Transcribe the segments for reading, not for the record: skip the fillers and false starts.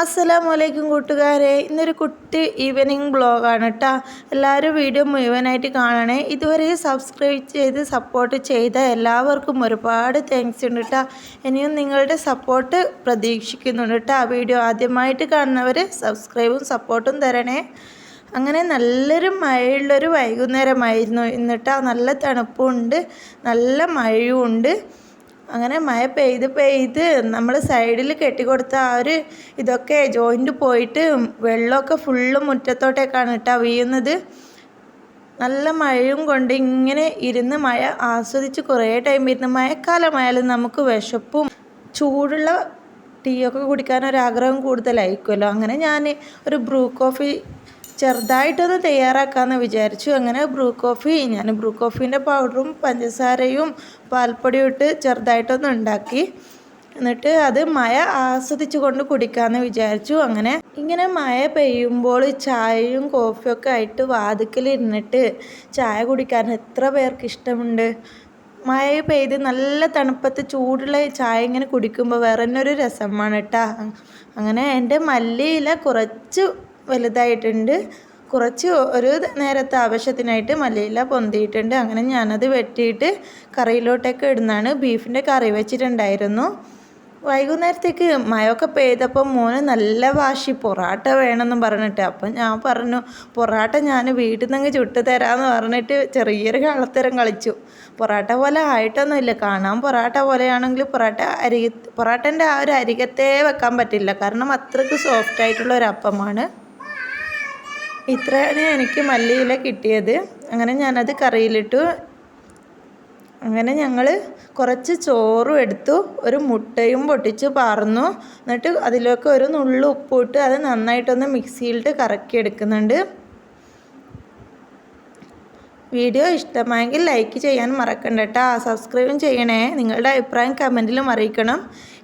അസ്സലാമലൈക്കും കൂട്ടുകാരെ, ഇന്നൊരു കുട്ടി ഈവനിങ് ബ്ലോഗാണ് കേട്ടോ. എല്ലാവരും വീഡിയോ മുഴുവനായിട്ട് കാണണേ. ഇതുവരെ സബ്സ്ക്രൈബ് ചെയ്ത് സപ്പോർട്ട് ചെയ്ത എല്ലാവർക്കും ഒരുപാട് താങ്ക്സ് ഉണ്ട് കേട്ടോ. ഇനിയും നിങ്ങളുടെ സപ്പോർട്ട് പ്രതീക്ഷിക്കുന്നുണ്ട് കേട്ടോ. വീഡിയോ ആദ്യമായിട്ട് കാണുന്നവർ സബ്സ്ക്രൈബും സപ്പോർട്ടും തരണേ. അങ്ങനെ നല്ലൊരു മഴയുള്ളൊരു വൈകുന്നേരമായിരുന്നു ഇന്നിട്ടാ. നല്ല തണുപ്പുണ്ട്, നല്ല മഴയും ഉണ്ട്. അങ്ങനെ മഴ പെയ്ത് നമ്മൾ സൈഡിൽ കെട്ടിക്കൊടുത്ത ഇതൊക്കെ ജോയിൻ്റ് പോയിട്ട് വെള്ളമൊക്കെ ഫുള്ള് മുറ്റത്തോട്ടേക്കാണ് കേട്ടോ വീഴുന്നത്. നല്ല മഴയും കൊണ്ട് ഇങ്ങനെ ഇരുന്ന് മഴ ആസ്വദിച്ച് കുറേ ടൈം ഇരുന്ന്. മഴക്കാലമായാലും നമുക്ക് വിശപ്പും ചൂടുള്ള ടീയൊക്കെ കുടിക്കാനൊരാഗ്രഹം കൂടുതലായിരിക്കുമല്ലോ. അങ്ങനെ ഞാൻ ഒരു ബ്രൂ കോഫി ചെറുതായിട്ടൊന്ന് തയ്യാറാക്കാമെന്ന് വിചാരിച്ചു. അങ്ങനെ ഞാൻ ബ്രൂ കോഫീൻ്റെ പൗഡറും പഞ്ചസാരയും പാൽപ്പൊടിയും ഇട്ട് ചെറുതായിട്ടൊന്ന് ഉണ്ടാക്കി. എന്നിട്ട് അത് മഴ ആസ്വദിച്ച് കൊണ്ട് കുടിക്കാമെന്ന് വിചാരിച്ചു. ഇങ്ങനെ മഴ പെയ്യുമ്പോൾ ചായയും കോഫിയൊക്കെ ആയിട്ട് വാതിക്കലിരുന്നിട്ട് ചായ കുടിക്കാൻ എത്ര പേർക്ക് ഇഷ്ടമുണ്ട്. മഴ പെയ്ത് നല്ല തണുപ്പത്ത് ചൂടുള്ള ചായ ഇങ്ങനെ കുടിക്കുമ്പോൾ വേറെ തന്നെ ഒരു രസമാണ് കേട്ടോ. അങ്ങനെ എൻ്റെ മല്ലിയില കുറച്ച് വലുതായിട്ടുണ്ട്, കുറച്ച് ഒരു നേരത്തെ ആവശ്യത്തിനായിട്ട് മല്ലിയില പൊന്തിയിട്ടുണ്ട്. അങ്ങനെ ഞാനത് വെട്ടിയിട്ട് കറിയിലോട്ടൊക്കെ ഇടുന്നതാണ്. ബീഫിൻ്റെ കറി വെച്ചിട്ടുണ്ടായിരുന്നു. വൈകുന്നേരത്തേക്ക് മഴയൊക്കെ പെയ്തപ്പോൾ മോന് നല്ല വാശി പൊറാട്ട വേണമെന്നും പറഞ്ഞിട്ട്. അപ്പം ഞാൻ പറഞ്ഞു പൊറാട്ട ഞാൻ വീട്ടിൽ നിന്ന് ചുട്ട് തരാമെന്ന് പറഞ്ഞിട്ട് ചെറിയൊരു കളത്തരം കളിച്ചു. പൊറാട്ട പോലെ ആയിട്ടൊന്നുമില്ല, കാണാൻ പൊറാട്ട പോലെയാണെങ്കിൽ പൊറാട്ടൻ്റെ ആ ഒരു അരികത്തേ വെക്കാൻ പറ്റില്ല, കാരണം അത്രയ്ക്ക് സോഫ്റ്റ് ആയിട്ടുള്ള ഒരു അപ്പമാണ്. ഇത്രയാണ് എനിക്ക് മല്ലിയില കിട്ടിയത്. അങ്ങനെ ഞാനത് കറിയിലിട്ടു. അങ്ങനെ ഞങ്ങൾ കുറച്ച് ചോറും എടുത്തു, ഒരു മുട്ടയും പൊട്ടിച്ച് പാർന്നു. എന്നിട്ട് അതിലേക്ക് ഒരു നുള്ളു ഉപ്പിട്ട് അത് നന്നായിട്ടൊന്ന് മിക്സിയിലിട്ട് കറക്കി എടുക്കുന്നുണ്ട്. വീഡിയോ ഇഷ്ടമായെങ്കിൽ ലൈക്ക് ചെയ്യാൻ മറക്കണ്ട കേട്ടോ. സബ്സ്ക്രൈബും ചെയ്യണേ. നിങ്ങളുടെ അഭിപ്രായം കമൻറ്റിലും അറിയിക്കണം.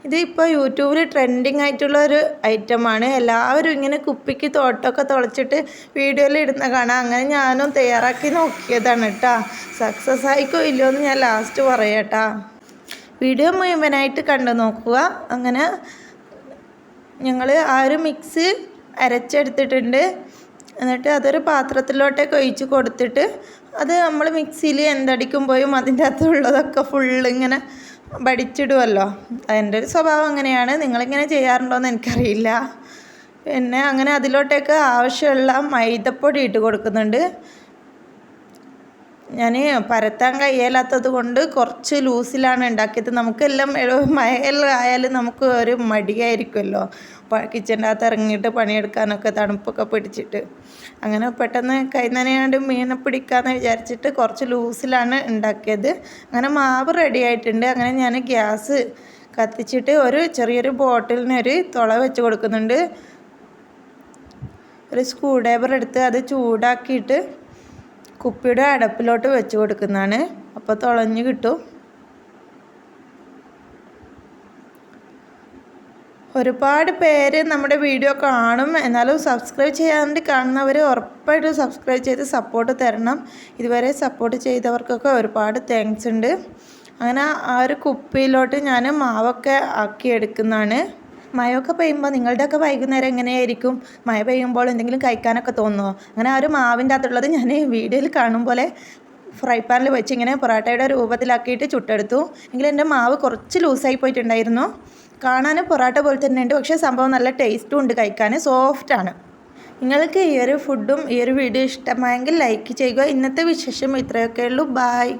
ഇത് ഇപ്പോൾ യൂട്യൂബിൽ ട്രെൻഡിങ് ആയിട്ടുള്ള ഒരു ഐറ്റമാണ്. എല്ലാവരും ഇങ്ങനെ കുപ്പിക്ക് തോട്ടമൊക്കെ തുളച്ചിട്ട് വീഡിയോയിൽ ഇടുന്ന കാണാം. അങ്ങനെ ഞാനും തയ്യാറാക്കി നോക്കിയതാണ് കേട്ടോ. സക്സസ് ആയിക്കോ ഇല്ലയോ എന്ന് ഞാൻ ലാസ്റ്റ് പറയാം കേട്ടോ. വീഡിയോ മുഴുവനായിട്ട് കണ്ടു നോക്കുക. അങ്ങനെ ഞങ്ങൾ ആ ഒരു മിക്സ് അരച്ചെടുത്തിട്ടുണ്ട്. എന്നിട്ട് അതൊരു പാത്രത്തിലോട്ടേക്ക് ഒഴിച്ച് കൊടുത്തിട്ട് അത് നമ്മൾ മിക്സിയിൽ എന്തടിക്കുമ്പോഴും അതിൻ്റെ അകത്തുള്ളതൊക്കെ ഫുള്ള് ഇങ്ങനെ വടിച്ചിടുമല്ലോ. അതിൻ്റെ ഒരു സ്വഭാവം അങ്ങനെയാണ്. നിങ്ങളിങ്ങനെ ചെയ്യാറുണ്ടോ എന്ന് എനിക്കറിയില്ല. പിന്നെ അങ്ങനെ അതിലോട്ടേക്ക് ആവശ്യമുള്ള മൈദപ്പൊടി ഇട്ട് കൊടുക്കുന്നുണ്ട്. ഞാൻ പരത്താൻ കഴിയാത്തത് കൊണ്ട് കുറച്ച് ലൂസിലാണ് ഉണ്ടാക്കിയത്. നമുക്കെല്ലാം മഴയായാലും നമുക്ക് ഒരു മടിയായിരിക്കുമല്ലോ, കിച്ചൻ്റെ അകത്ത് ഇറങ്ങിയിട്ട് പണിയെടുക്കാനൊക്കെ തണുപ്പൊക്കെ പിടിച്ചിട്ട്. അങ്ങനെ പെട്ടെന്ന് കൈ നനയാണ്ട് മീനെ പിടിക്കാമെന്ന് വിചാരിച്ചിട്ട് കുറച്ച് ലൂസിലാണ് ഉണ്ടാക്കിയത്. അങ്ങനെ മാവ് റെഡി ആയിട്ടുണ്ട്. അങ്ങനെ ഞാൻ ഗ്യാസ് കത്തിച്ചിട്ട് ഒരു ചെറിയൊരു ബോട്ടിലിനൊരു തുള വെച്ച് കൊടുക്കുന്നുണ്ട്. ഒരു സ്ക്രൂ ഡ്രൈവർ എടുത്ത് അത് ചൂടാക്കിയിട്ട് കുപ്പിയുടെ അടപ്പിലോട്ട് വെച്ച് കൊടുക്കുന്നതാണ്. അപ്പോൾ തുളഞ്ഞ് കിട്ടും. ഒരുപാട് പേര് നമ്മുടെ വീഡിയോ കാണും, എന്നാലും സബ്സ്ക്രൈബ് ചെയ്യാണ്ട് കാണുന്നവർ ഉറപ്പായിട്ടും സബ്സ്ക്രൈബ് ചെയ്ത് സപ്പോർട്ട് തരണം. ഇതുവരെ സപ്പോർട്ട് ചെയ്തവർക്കൊക്കെ ഒരുപാട് താങ്ക്സ് ഉണ്ട്. അങ്ങനെ ആ ഒരു കുപ്പിയിലോട്ട് ഞാൻ മാവൊക്കെ ആക്കി എടുക്കുന്നതാണ്. മഴയൊക്കെ പെയ്യുമ്പോൾ നിങ്ങളുടെയൊക്കെ വൈകുന്നേരം എങ്ങനെയായിരിക്കും? മഴ പെയ്യുമ്പോൾ എന്തെങ്കിലും കഴിക്കാനൊക്കെ തോന്നുമോ? അങ്ങനെ ആ ഒരു മാവിൻ്റെ അകത്തുള്ളത് ഞാൻ വീഡിയോയിൽ കാണും പോലെ ഫ്രൈ പാനിൽ വെച്ച് ഇങ്ങനെ പൊറാട്ടയുടെ രൂപത്തിലാക്കിയിട്ട് ചുട്ടെടുത്തു. എങ്കിലും എൻ്റെ മാവ് കുറച്ച് ലൂസായി പോയിട്ടുണ്ടായിരുന്നു. കാണാനും പൊറാട്ട പോലെ തന്നെ ഉണ്ട്, പക്ഷേ സംഭവം നല്ല ടേസ്റ്റും ഉണ്ട്, കഴിക്കാൻ സോഫ്റ്റാണ്. നിങ്ങൾക്ക് ഈ ഒരു ഫുഡും ഈ ഒരു വീഡിയോ ഇഷ്ടമായെങ്കിൽ ലൈക്ക് ചെയ്യുക. ഇന്നത്തെ വിശേഷം ഇത്രയൊക്കെ ഉള്ളൂ. ബായ്.